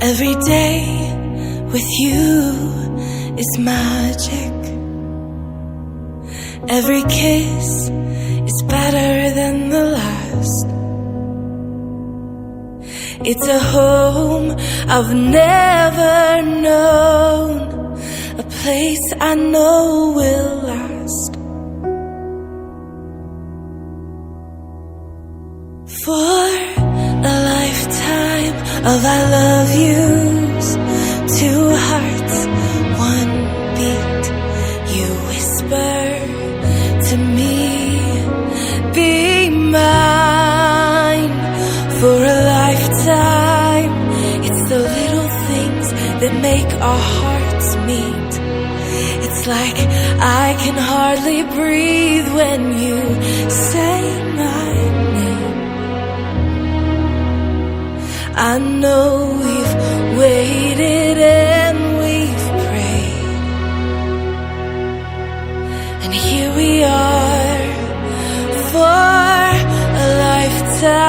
Every day with you is magic. Every kiss is better than the last. It's a home I've never known, a place I know will last. For a lifetime of I love yous, two hearts, one beat. You whisper to me, be mine. For a lifetime, it's the little things that make our hearts meet. It's like I can hardly breathe when you say my name. I know we've waited and we've prayed, and here we are for a lifetime.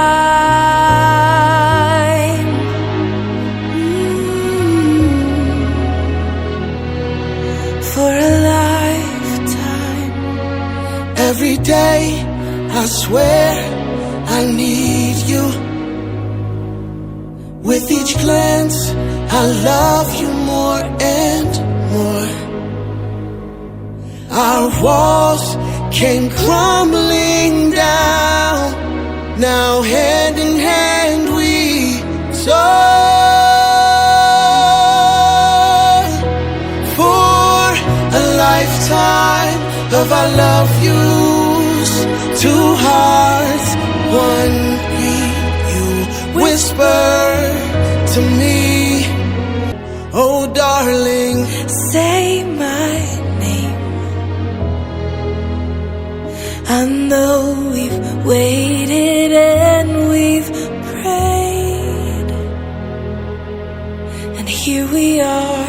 For a lifetime. Every day I swear I need you. With each glance, I love you more and more. Our walls came crumbling down. Now hand in hand we soar. For a lifetime of I love yous, two hearts, one beat. You whisper to me, oh darling, say my name. I know we've waited and we've prayed, and here we are